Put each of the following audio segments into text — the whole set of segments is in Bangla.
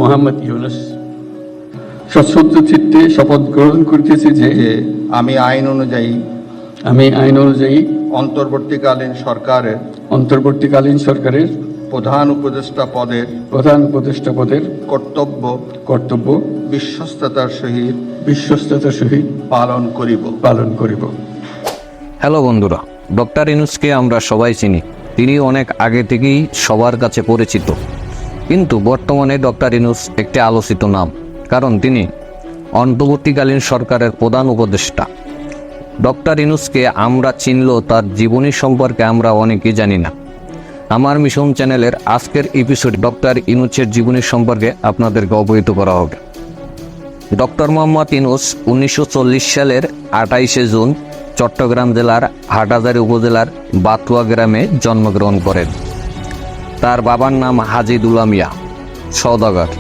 মোহাম্মদ ইউনুস সশ্রদ্ধ চিত্তে শপথ গ্রহণ করিতেছি যে আমি আইন অনুযায়ী অন্তর্বর্তীকালীন সরকারের প্রধান উপদেষ্টা পদের কর্তব্য বিশ্বস্ততার সহিত পালন করিব। হ্যালো বন্ধুরা, ডক্টর ইউনূসকে আমরা সবাই চিনি। তিনি অনেক আগে থেকেই সবার কাছে পরিচিত, কিন্তু বর্তমানে ডক্টর ইউনূস একটি আলোচিত নাম, কারণ তিনি অন্তর্বর্তীকালীন সরকারের প্রধান উপদেষ্টা। ডক্টর ইউনূসকে আমরা চিনলেও তার জীবনী সম্পর্কে আমরা অনেকেই জানি না। আমার মিশন চ্যানেলের আজকের এপিসোড ডক্টর ইউনূসের জীবনী সম্পর্কে আপনাদেরকে অবহিত করা হবে। ডক্টর মোহাম্মদ ইউনূস 1940 সালের 28শে জুন চট্টগ্রাম জেলার হাটহাজারী উপজেলার বাতুয়া গ্রামে জন্মগ্রহণ করেন। তার বাবার নাম হাজী দুলা মিয়া সওদাগর,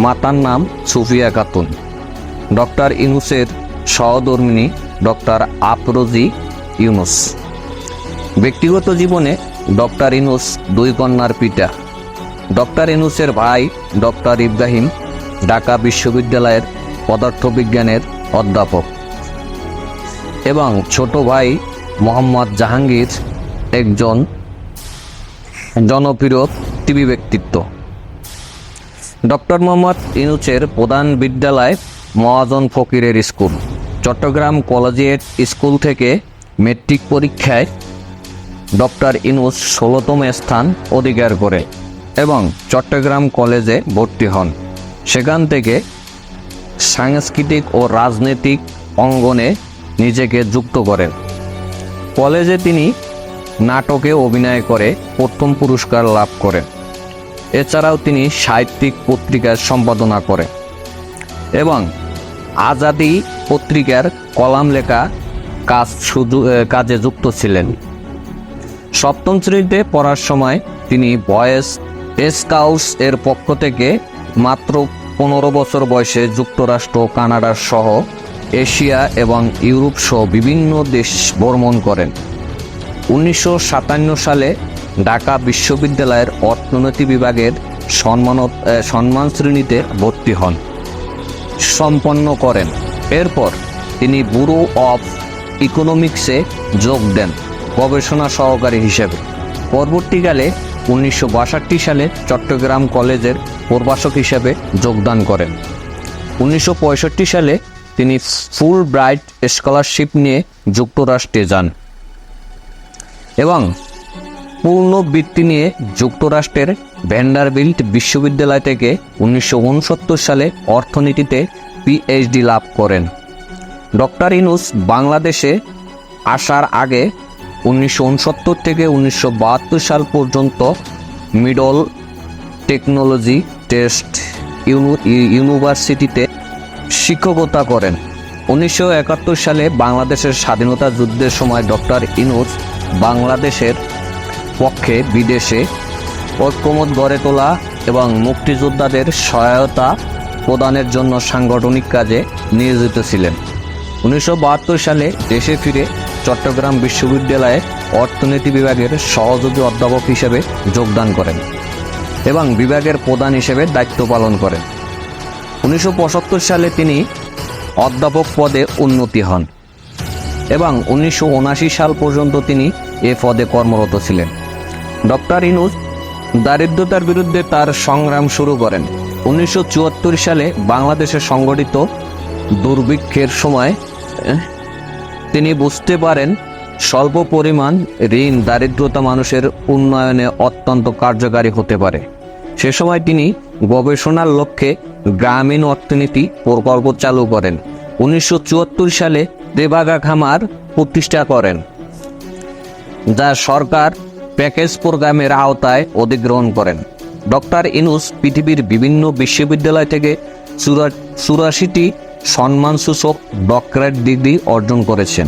মাতার নাম সুফিয়া খাতুন। ডক্টর ইউনূসের সহধর্মিণী ডক্টর আফরোজি ইউনূস। ব্যক্তিগত জীবনে ডক্টর ইউনূস দুই কন্যার পিতা। ডক্টর ইউনূসের ভাই ডক্টর ইব্রাহিম ঢাকা বিশ্ববিদ্যালয়ের পদার্থবিজ্ঞানের অধ্যাপক এবং ছোট ভাই মোহাম্মদ জাহাঙ্গীর একজন জনপ্রিয় টিভি ব্যক্তিত্ব। ডক্টর মোহাম্মদ ইউনূসের প্রধান বিদ্যালয় মহাজন ফকিরের স্কুল। চট্টগ্রাম কলেজিয়েট স্কুল থেকে মেট্রিক পরীক্ষায় ডক্টর ইউনূস 16তম স্থান অধিকার করে এবং চট্টগ্রাম কলেজে ভর্তি হন। সেখান থেকে সাংস্কৃতিক ও রাজনৈতিক অঙ্গনে নিজেকে যুক্ত করেন। কলেজে তিনি নাটকে অভিনয় করে প্রথম পুরস্কার লাভ করেন। এছাড়াও তিনি সাহিত্যিক পত্রিকার সম্পাদনা করেন এবং আজাদী পত্রিকার কলাম লেখা কাজে যুক্ত ছিলেন। সপ্তম শ্রেণীতে পড়ার সময় তিনি বয়েজ স্কাউটস এর পক্ষ থেকে মাত্র 15 বছর বয়সে যুক্তরাষ্ট্র, কানাডা সহ এশিয়া এবং ইউরোপ সহ বিভিন্ন দেশ ভ্রমণ করেন। 1957 সালে ঢাকা বিশ্ববিদ্যালয়ের অর্থনীতি বিভাগের সম্মান শ্রেণীতে ভর্তি হন সম্পন্ন করেন। এরপর তিনি ব্যুরো অফ ইকোনমিক্সে যোগ দেন গবেষণা সহকারী হিসেবে। পরবর্তীকালে 1962 সালে চট্টগ্রাম কলেজের প্রভাষক হিসেবে যোগদান করেন। 1965 সালে তিনি ফুল ব্রাইট স্কলারশিপ নিয়ে যুক্তরাষ্ট্রে যান এবং পূর্ণ বৃত্তি নিয়ে যুক্তরাষ্ট্রের ভ্যান্ডারবিল্ট বিশ্ববিদ্যালয় থেকে 1969 সালে অর্থনীতিতে পিএইচডি লাভ করেন। ডক্টর ইউনূস বাংলাদেশে আসার আগে 1969 থেকে 1972 সাল পর্যন্ত মিডল টেকনোলজি টেস্ট ইউনিভার্সিটিতে শিক্ষকতা করেন। 1971 সালে বাংলাদেশের স্বাধীনতা যুদ্ধের সময় ডক্টর ইউনূস বাংলাদেশের পক্ষে বিদেশে ঐক্যমত গড়ে তোলা এবং মুক্তিযোদ্ধাদের সহায়তা প্রদানের জন্য সাংগঠনিক কাজে নিয়োজিত ছিলেন। 1972 সালে দেশে ফিরে চট্টগ্রাম বিশ্ববিদ্যালয়ে অর্থনীতি বিভাগের সহযোগী অধ্যাপক হিসেবে যোগদান করেন এবং বিভাগের প্রধান হিসেবে দায়িত্ব পালন করেন। 1975 সালে তিনি অধ্যাপক পদে উন্নীত হন এবং 1979 সাল পর্যন্ত তিনি এ পদে কর্মরত ছিলেন। ডক্টর ইউনূস দারিদ্রতার বিরুদ্ধে তার সংগ্রাম শুরু করেন। 1974 সালে বাংলাদেশে সংঘটিত দুর্ভিক্ষের সময় তিনি বুঝতে পারেন স্বল্প পরিমাণ ঋণ দারিদ্রতা মানুষের উন্নয়নে অত্যন্ত কার্যকারী হতে পারে। সে সময় তিনি গবেষণার লক্ষ্যে গ্রামীণ অর্থনীতি প্রকল্প চালু করেন। 1974 সালে তেভাগা খামার প্রতিষ্ঠা করেন, যা সরকার প্যাকেজ প্রোগ্রামের আওতায় অধিগ্রহণ করেন। ডক্টর ইউনূস পৃথিবীর বিভিন্ন বিশ্ববিদ্যালয় থেকে 84টি সম্মানসূচক ডক্টরেট ডিগ্রি অর্জন করেছেন।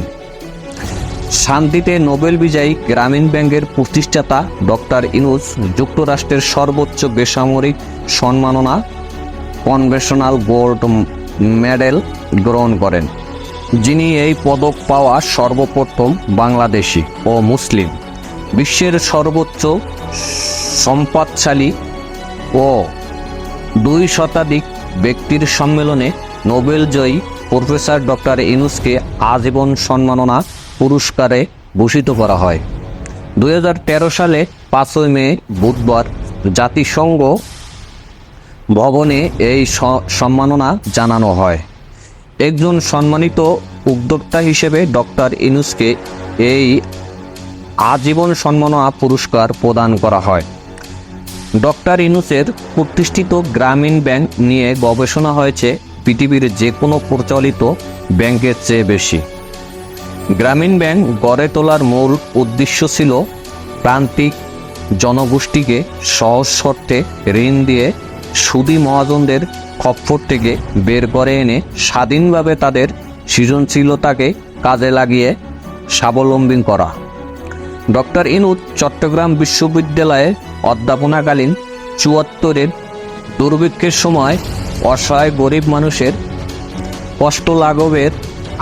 শান্তিতে নোবেল বিজয়ী গ্রামীণ ব্যাংকের প্রতিষ্ঠাতা ডক্টর ইউনূস যুক্তরাষ্ট্রের সর্বোচ্চ বেসামরিক সম্মাননা কনভেনশনাল গোল্ড মেডেল গ্রহণ করেন, যিনি এই পদক পাওয়া সর্বপ্রথম বাংলাদেশি ও মুসলিম। বিশ্বের সর্বোচ্চ সম্পদশালী ও 2 শতাধিক ব্যক্তির সম্মেলনে নোবেল জয়ী প্রফেসর ডক্টর ইউনূসকে আজীবন সম্মাননা পুরস্কারে ভূষিত করা হয়। 2013 সালে 5 মে বুধবার জাতিসংঘ ভবনে এই সম্মাননা জানানো হয়। একজন সম্মানিত উদ্যোক্তা হিসেবে ডক্টর ইউনূসকে এই আজীবন সম্মাননা পুরস্কার প্রদান করা হয়। ডক্টর ইউনূসের প্রতিষ্ঠিত গ্রামীণ ব্যাংক নিয়ে গবেষণা হয়েছে পৃথিবীর যে কোনো প্রচলিত ব্যাংকের চেয়ে বেশি। গ্রামীণ ব্যাংক গড়ে তোলার মূল উদ্দেশ্য ছিল প্রান্তিক জনগোষ্ঠীকে সহজ শর্তে ঋণ দিয়ে সুদী মহাজনদের খপ্পর থেকে বের করে এনে স্বাধীনভাবে তাদের সৃজনশীলতাকে কাজে লাগিয়ে স্বাবলম্বী করা। ডক্টর ইউনূস চট্টগ্রাম বিশ্ববিদ্যালয়ে অধ্যাপনাকালীন 74-এর দুর্ভিক্ষের সময় অসহায় গরিব মানুষের কষ্ট লাঘবের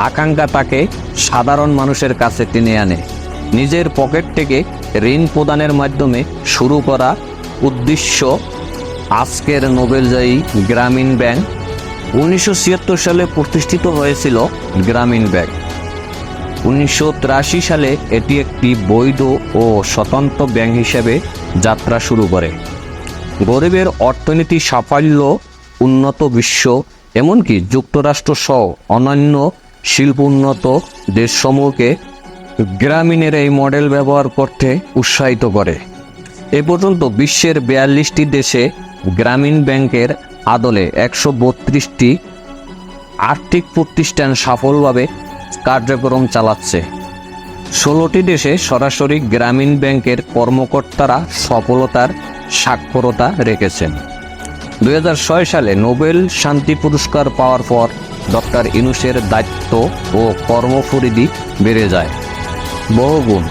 আকাঙ্ক্ষা তাকে সাধারণ মানুষের কাছে টেনে আনে। নিজের পকেট থেকে ঋণ প্রদানের মাধ্যমে শুরু করা উদ্দেশ্য আজকের নোবেলজয়ী গ্রামীণ ব্যাংক। 1976 সালে প্রতিষ্ঠিত হয়েছিল গ্রামীণ ব্যাংক। 1983 সালে এটি একটি বৈধ ও স্বতন্ত্র ব্যাংক হিসেবে যাত্রা শুরু করে। গরিবের অর্থনীতি সাফল্য উন্নত বিশ্ব এমনকি যুক্তরাষ্ট্র সহ অন্যান্য শিল্প উন্নত দেশসমূহকে গ্রামীণের এই মডেল ব্যবহার করতে উৎসাহিত করে। এ পর্যন্ত বিশ্বের 42টি দেশে গ্রামীণ ব্যাংকের আদলে 132টি আর্থিক প্রতিষ্ঠান সফলভাবে কার্যক্রম চালাচ্ছে। 16টি দেশে সরাসরি গ্রামীণ ব্যাংকের কর্মকর্তারা সফলতার সাক্ষরতা রেখেছেন। 2006 সালে নোবেল শান্তি পুরস্কার পাওয়ার পর ডক্টর ইউনূসের দায়িত্ব ও কর্মপরিধি বেড়ে যায় বহুগুণ।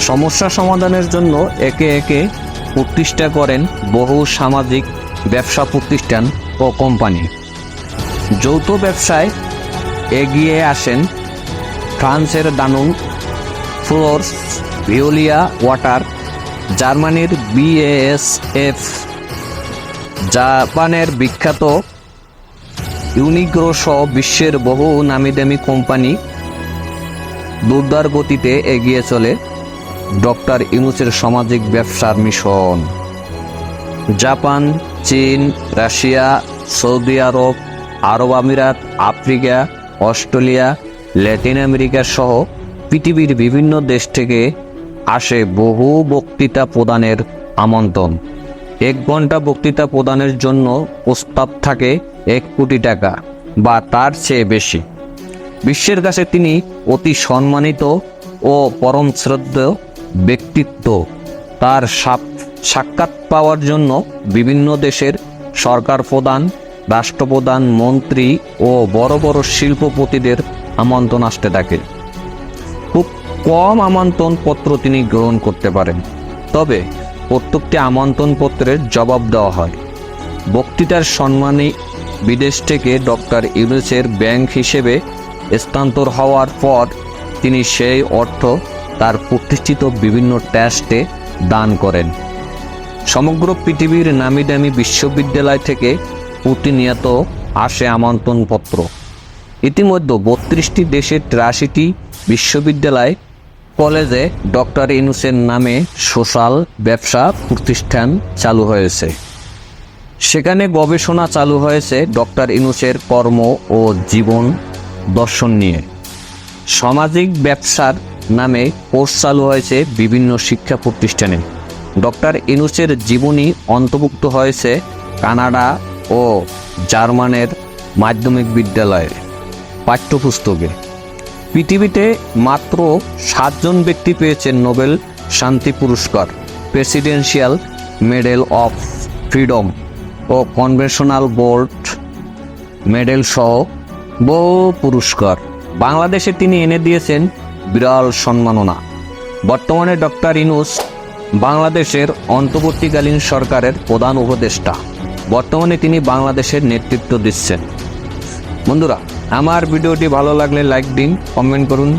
সমস্যা সমাধানের জন্য একে একে প্রতিষ্ঠা করেন বহু সামাজিক ব্যবসা প্রতিষ্ঠান ও কোম্পানি। যৌথ ব্যবসায় এগিয়ে আসেন ফ্রান্সের দানুন ফ্লোরস ভিওলিয়া ওয়াটার, জার্মানির BASF, জাপানের বিখ্যাত ইউনিগ্রো সহ বিশ্বের বহু নামিদামি কোম্পানি দুর্দার গতিতে এগিয়ে চলে ডক্টর ইউনূসের সামাজিক ব্যবসার মিশন। জাপান, চীন, রাশিয়া, সৌদি আরব, আরব আমিরাত, আফ্রিকা, অস্ট্রেলিয়া, ল্যাটিন আমেরিকা সহ পৃথিবীর বিভিন্ন দেশ থেকে আসে বহু বক্তৃতা প্রদানের আমন্ত্রণ। 1 ঘন্টা বক্তৃতা প্রদানের জন্য প্রস্তাব থাকে 1 কোটি টাকা বা তার চেয়ে বেশি। বিশ্বের কাছে তিনি অতি সম্মানিত ও পরম শ্রদ্ধেয় ব্যক্তিত্ব। তার সাক্ষাৎ পাওয়ার জন্য বিভিন্ন দেশের সরকার প্রধান, রাষ্ট্রপ্রধান, মন্ত্রী ও বড় বড় শিল্পপতিদের আমন্ত্রণ আসতে থাকে। খুব কম আমন্ত্রণ পত্র তিনি গ্রহণ করতে পারেন, তবে প্রত্যেকটি আমন্ত্রণ পত্রের জবাব দেওয়া হয়। বক্তৃতার সম্মানী বিদেশ থেকে ডক্টর ইউনূসের ব্যাংক হিসেবে স্থানান্তর হওয়ার পর তিনি সেই অর্থ তার প্রতিষ্ঠিত বিভিন্ন ট্রাস্টে দান করেন। সমগ্র পৃথিবীর নামিদামি বিশ্ববিদ্যালয় থেকে প্রতিনিয়ত আসে আমন্ত্রণপত্র। ইতিমধ্যে 32টি দেশের 83টি বিশ্ববিদ্যালয় কলেজে ডক্টর ইউনূসের নামে সোশ্যাল ব্যবসা প্রতিষ্ঠান চালু হয়েছে। সেখানে গবেষণা চালু হয়েছে ডক্টর ইউনূসের কর্ম ও জীবন দর্শন নিয়ে। সামাজিক ব্যবসার নামে কোর্স চালু হয়েছে বিভিন্ন শিক্ষা প্রতিষ্ঠানে। ডক্টর ইউনূসের জীবনী অন্তর্ভুক্ত হয়েছে কানাডা ও জার্মানের মাধ্যমিক বিদ্যালয়ের পাঠ্যপুস্তকে। পৃথিবীতে মাত্র 7 জন ব্যক্তি পেয়েছেন নোবেল শান্তি পুরস্কার, প্রেসিডেন্সিয়াল মেডেল অফ ফ্রিডম ও কনভেনশনাল বোর্ড মেডেল সহ বহু পুরস্কার। বাংলাদেশে তিনি এনে দিয়েছেন বিরল সম্মাননা। বর্তমানে ডক্টর ইউনূস বাংলাদেশের অন্তর্বর্তীকালীন সরকারের প্রধান উপদেষ্টা। বর্তমানে তিনি বাংলাদেশের নেতৃত্ব দিচ্ছেন। বন্ধুরা, আমার ভিডিওটি ভালো লাগলে লাইক দিন, কমেন্ট করুন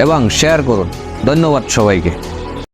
এবং শেয়ার করুন। ধন্যবাদ সবাইকে।